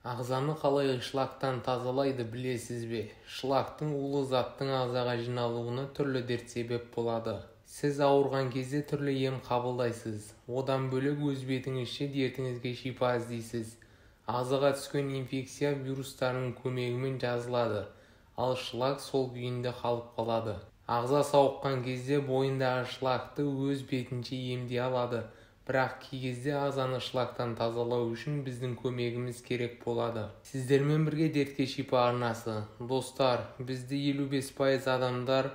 Ағзаны қалай шлактан тазалайды білесіз бе? Шлактың улы заттың ағзаға жиналуына түрлі дерт себеп болады. Сіз ауырған кезде түрлі ем қабылдайсыз. Одан бөлек өз бетіңізше дертіңізге шипа іздейсіз. Ағзаға түскен инфекция вирустарының көмегімен жазылады, ал шлак сол күйінде қалып қалады. Ағза сауыққан кезде бойындағы шлакты өз бетінше емдей алады. Бірақ кей кезде ағзаны шлактан тазалау үшін біздің көмегіміз керек болады. Сіздермен бірге дертке шипа арнасы. Достар, бізді 55% адамдар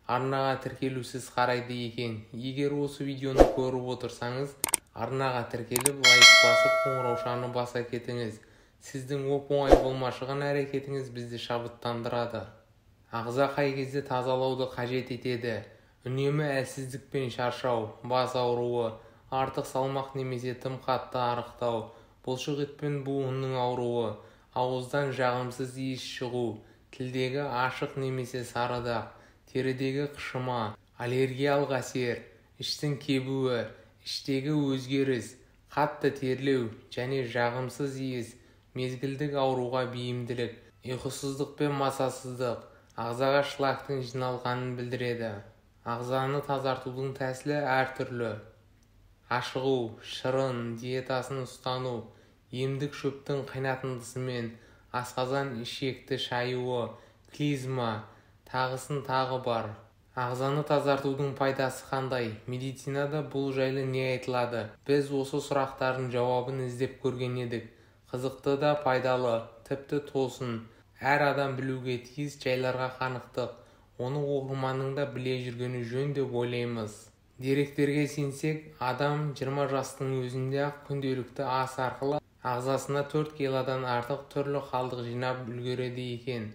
арнаға тіркелусіз қарайды екен. Егер осы видеоны көріп отырсаңыз, арнаға тіркеліп, лайк басып, қоңыраушаны баса кетіңіз. Сіздің оп-оңай болмашыған әрекетіңіз бізді шабыттандырады. Ағза қай кезде тазалауды қажет етеді? Үнемі әлсіздік пен шаршау, бас ауруы, артық салмақ немесе тым қатты арықтау, бұлшық ет пен буынның ауруы, ауыздан жағымсыз иіс шығу, тілдегі ашық немесе сары дақ, терідегі қышыма, аллергиялық әсер, іштің кебуі, іштегі өзгеріс, қатты терлеу және жағымсыз иіс, мезгілдік ауруға бейімділік, ұйқысыздық пен мазасыздық ағзаға шлактың жиналғанын білдіреді. Ағзаны тазартудың тәсілі әртүрлі. Ашығу, шырын диетасын ұстану, емдік шөптің қайнатындысымен, асқазан ішекті шаюы, клизма, тағысын тағы бар. Ағзаны тазартудың пайдасы қандай? Медицинада бұл жайлы не айтылады? Біз осы сұрақтардың жауабын іздеп көрген едік. Қызықты да пайдалы, тіпті тосын. Әр адам білуге тиіс жайларға қанықтық. Оны оқырманның да біле жүргені жөн деп ойлаймыз. Деректерге сенсек, адам 20 жастың өзінде-ақ күнделікті ас арқылы ағзасына 4 килодан артық түрлі қалдық жинап үлгереді екен.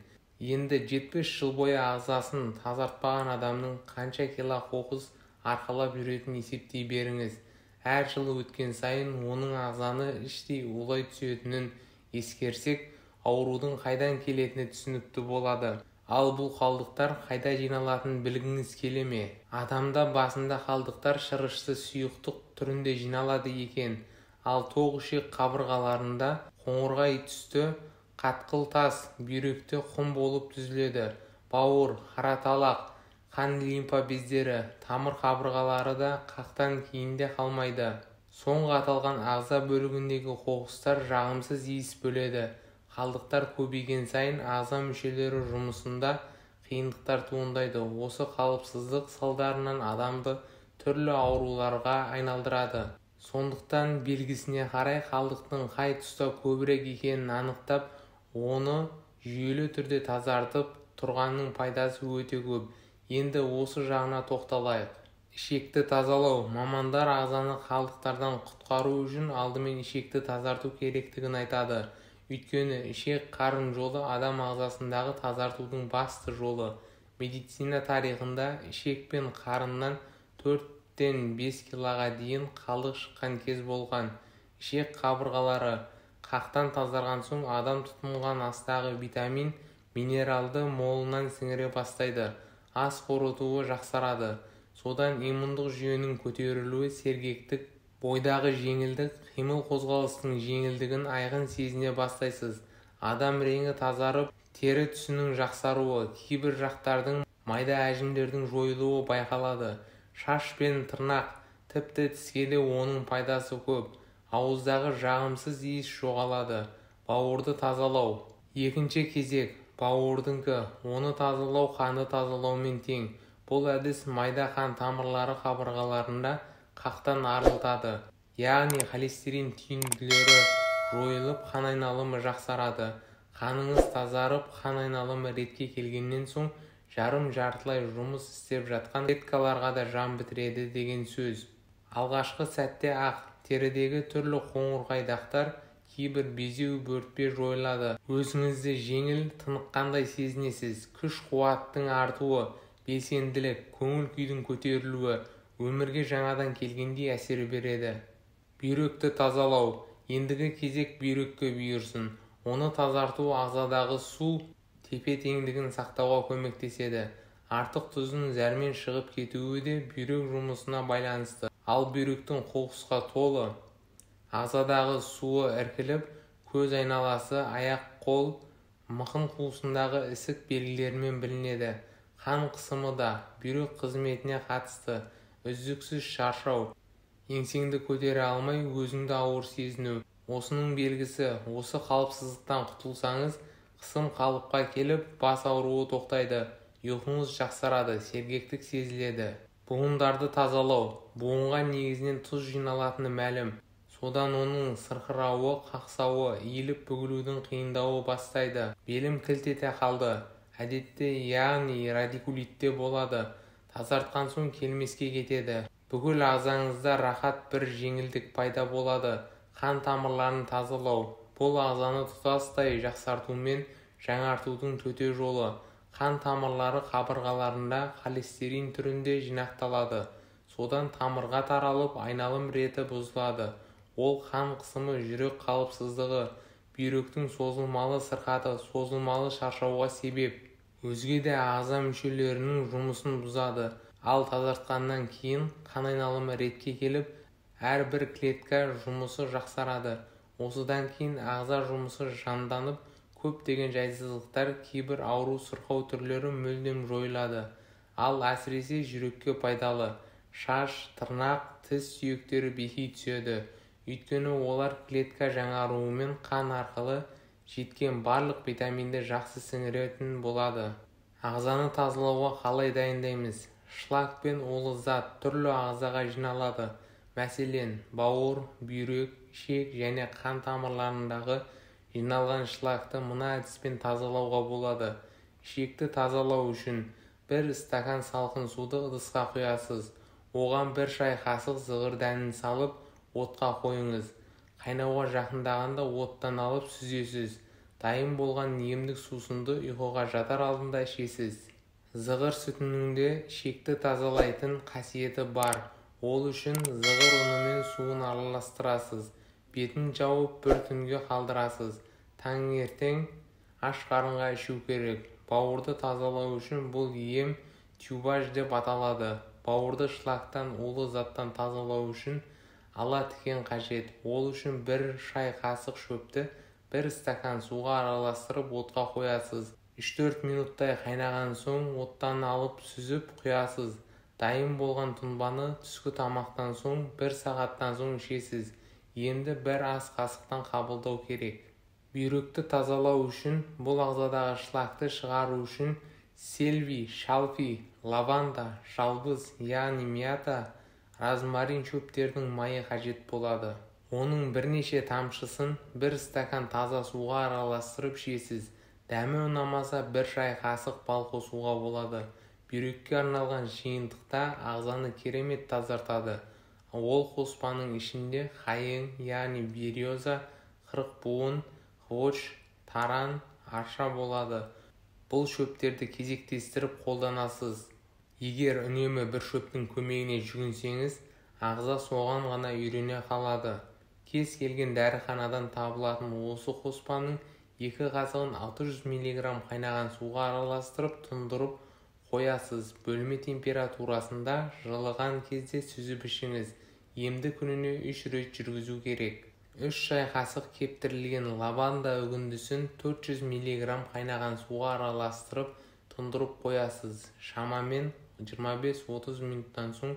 Енді 70 жыл бойы ағзасын тазартпаған адамның қанша кило қоқыс арқалап жүретінін есептей беріңіз. Әр жыл өткен сайын оның ағзаны іштей улай түсетінін ескерсек, аурудың қайдан келетіні түсінікті болады. Ал бұл қалдықтар қайда жиналатынын білгіңіз келе ме? Адамда басында қалдықтар шырышты сұйықтық түрінде жиналады екен. Ал тоқ ішек қабырғаларында қоңырғай түсті қатқыл тас, бүйректе құм болып түзіледі. Бауыр, қараталақ, қан лимфа бездері, тамыр қабырғалары да қақтан кейінде қалмайды. Соңғы аталған ағза бөлігіндегі қоқыстар жағымсыз иіс бөледі. Қалдықтар көбейген сайын ағза мүшелері жұмысында қиындықтар туындайды. Осы қалыпсыздық салдарынан адамды түрлі ауруларға айналдырады. Сондықтан белгісіне қарай қалдықтың қай тұста көбірек екенін анықтап, оны жүйелі түрде тазартып тұрғанның пайдасы өте көп. Енді осы жағына тоқталайық. Ішекті тазалау. Мамандар ағзаны қалдықтардан құтқару үшін алдымен ішекті тазарту керектігін айтады. Өйткені ішек қарын жолы адам ағзасындағы тазартудың басты жолы. Медицина тарихында ішек пен қарыннан 4-5 килоға дейін қалдық шыққан кез болған. Ішек қабырғалары қақтан тазарған соң адам тұтынған астағы витамин, минералды молынан сіңіре бастайды. Ас қорытуы жақсарады. Содан иммундық жүйенің көтерілуі, сергектік, бойдағы жеңілдік, қимыл қозғалыстың жеңілдігін айқын сезіне бастайсыз. Адам реңі тазарып, тері түсінің жақсаруы, кейбір жақтардың майда әжімдердің жойылуы байқалады. Шаш пен тырнақ, тіпті тіске де оның пайдасы көп. Ауыздағы жағымсыз иіс жоғалады. Бауырды тазалау. Екінші кезек, бауырдыңқы. Оны тазалау қанды тазалаумен тең. Бұл әдіс майда қан тамырлары қабырғаларында қақтан арылтады. Яғни холестерин түйінділері жойылып, қан айналымы жақсарады. Қаныңыз тазарып, қан айналымы ретке келгеннен соң жарым-жартылай жұмыс істеп жатқан клеткаларға да жан бітіреді деген сөз. Алғашқы сәтте ақ терідегі түрлі қоңырқайдақтар, кейбір безеу бөртпе жойылады. Өзіңізді жеңіл, тыныққандай сезінесіз. Күш-қуаттың артуы, белсенділік, көңіл күйдің көтерілуі өмірге жаңадан келгендей әсер береді. Бүйректі тазалау. Ендігі кезек бүйрекке бұйырсын. Оны тазарту ағзадағы су тепе-теңдігін сақтауға көмектеседі. Артық тұздың зәрмен шығып кетуі де бүйрек жұмысына байланысты. Ал бүйректің қоқысқа толы ағзадағы суы іркіліп, көз айналасы, аяқ-қол, мықын қуысындағы ісік белгілерімен білінеді. Қан қысымы да, бүйрек қызметіне қатысты, үздіксіз шаршау, еңсеңді көтере алмай, өзіңді ауыр сезіну. Осының белгісі. Осы қалыпсыздықтан құтылсаңыз, қысым қалыпқа келіп, бас ауруы тоқтайды, ұйқыңыз жақсарады, сергектік сезіледі. Буындарды тазалау. Буынға негізінен тұз жиналатыны мәлім. Содан оның сырқырауы, қақсауы, иіліп бүгілудің қиындауы бастайды. Белім кілт ете қалды. Әдетте, яғни радикулитте болады. Тазартқан соң келмеске кетеді. Бүкіл ағзаңызда рахат, бір жеңілдік пайда болады. Қан тамырларын тазалау. Бұл ағзаны тұтастай жақсартумен жаңартудың төте жолы. Қан тамырлары қабырғаларында холестерин түрінде жинақталады. Содан тамырға таралып, айналым реті бұзылады. Ол қан қысымы, жүрек қалыпсыздығы, бүйректің созылмалы сырқаты, созылмалы шаршауға себеп. Өзге де ағза мүшелерінің жұмысын бұзады. Ал тазартқаннан кейін қан айналымы ретке келіп, әрбір клетка жұмысы жақсарады. Осыдан кейін ағза жұмысы жанданып, көптеген жайсыздықтар, кейбір ауру сырқау түрлері мүлдем жойылады. Ал әсіресе жүрекке пайдалы. Шаш, тырнақ, тіс сүйектері беки түседі. Өйткені олар клетка жаңаруымен қан арқылы жеткен барлық витаминді жақсы сіңіретін болады. Ағзаны тазалауға қалай дайындаймыз? Шлак пен улы зат түрлі ағзаға жиналады. Мәселен, бауыр, бүйрек, ішек және қан тамырларындағы жиналған шлакты мына әдіспен тазалауға болады. Ішекті тазалау үшін 1 стакан салқын суды ыдысқа құясыз. Оған 1 шай қасық зығыр дәнін салып, отқа қойыңыз. Қайнауға жақындағанда оттан алып сүзесіз. Дайын болған емдік сусынды ұйқыға жатар алдында ішесіз. Зығыр сүтінің де ішекті тазалайтын қасиеті бар. Ол үшін зығыр ұны мен суын араластырасыз. Бетін жауып 1 түнге қалдырасыз. Таңертең аш қарынға ішу керек. Бауырды тазалау үшін бұл ем тюбаж деп аталады. Бауырды шлактан, улы заттан тазалау үшін ала тікен қажет. Ол үшін 1 шай қасық шөпті 1 стакан суға араластырып отқа қоясыз. 3-4 минуттай қайнаған соң оттан алып сүзіп құясыз. Дайын болған тұнбаны түскі тамақтан соң 1 сағаттан соң ішесіз. Емді 1 ас қасықтан қабылдау керек. Бүйректі тазалау үшін, бұл ағзадағы шлакты шығару үшін сельви, шалфи, лаванда, жалбыз, яғни мята, розмарин шөптердің майы қажет болады. Оның бірнеше тамшысын 1 стакан таза суға араластырып ішесіз. Дәмі ұнамаса 1 шай қасық бал қосуға болады. Бүйрекке арналған жиынтықта ағзаны керемет тазартады. Ол қоспаның ішінде қайың, яғни береза, қырықбуын, қуыш, таран, арша болады. Бұл шөптерді кезектестіріп қолданасыз. Егер үнемі бір шөптің көмегіне жүгінсеңіз, ағза соған ғана үйрене қалады. Кез келген дәріханадан табылатын осы қоспаның 2 қасығын 600 мг қайнаған суға араластырып тұндырып қоясыз. Бөлме температурасында жылыған кезде сүзіп ішіңіз. Емді күніне 3 рет жүргізу керек. 3 шай қасық кептірілген лаванда үгіндісін 400 мг қайнаған суға араластырып тұндырып қоясыз. Шамамен 25-30 минуттан соң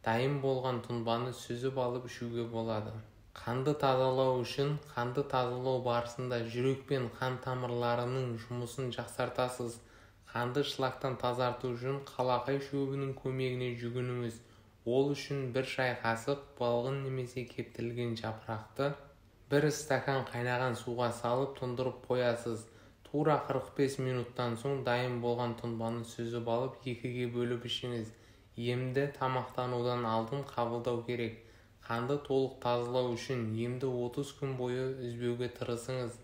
дайын болған тұнбаны сүзіп алып ішуге болады. Қанды тазалау үшін қанды тазалау барысында жүрек пен қан тамырларының жұмысын жақсартасыз. Қанды шлактан тазарту үшін қалақай шөбінің көмегіне жүгініңіз. Ол үшін 1 шай қасық балғын немесе кептірілген жапырақты 1 стакан қайнаған суға салып тұндырып қоясыз. Тура 45 минуттан соң дайын болған тұнбаны сүзіп алып 2-ге бөліп ішіңіз. Емді тамақтанудан алдын қабылдау керек. Қанды толық тазалау үшін емді 30 күн бойы үзбеуге тырысыңыз.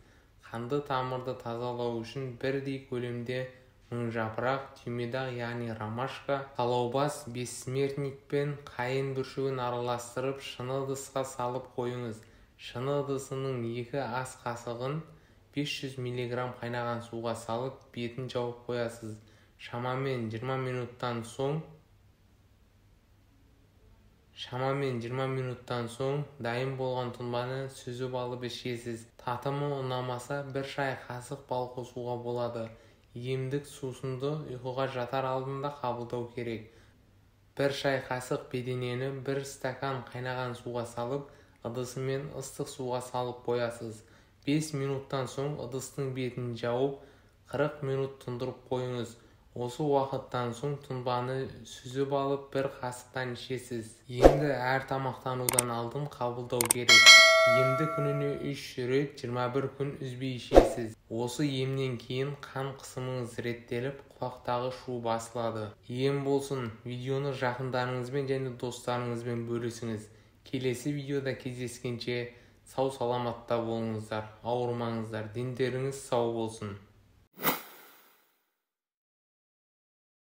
Қанды тамырды тазалау үшін бірдей көлемде мыңжапырақ, түймедақ, яғни ромашка, қалаубас, бессмертник пен қайын бүршігін араластырып шыны ыдысқа салып қойыңыз. Шыны ыдысының 2 ас қасығын 500 мг қайнаған суға салып бетін жауып қоясыз. Шамамен 20 минуттан соң Шамамен 20 минуттан соң дайын болған тұнбаны сүзіп алып ішесіз. Татымы ұнамаса бір шай қасық бал қосуға болады. Емдік сусынды ұйқыға жатар алдында қабылдау керек. Bir шай қасық беденені бір стакан қайнаған суға салып, ыдысымен ыстық суға салып қоясыз. 5 минуттан соң ыдыстың бетін жауып, 40 минут тұндырып қойыңыз. Осы уақыттан соң тұнбаны сүзіп алып бір қасықтан ішесіз. Емді әр тамақтанудан алдын қабылдау керек. Емді күніне 3 рет 21 күн үзбей ішесіз. Осы емнен кейін қан қысымыңыз реттеліп, құлақтағы шу басылады. Ем болсын, видеоны жақындарыңызбен және достарыңызбен бөлісіңіз. Келесі видеода кездескенше сау саламатта болыңыздар, ауырмаңыздар, дендеріңіз сау болсын.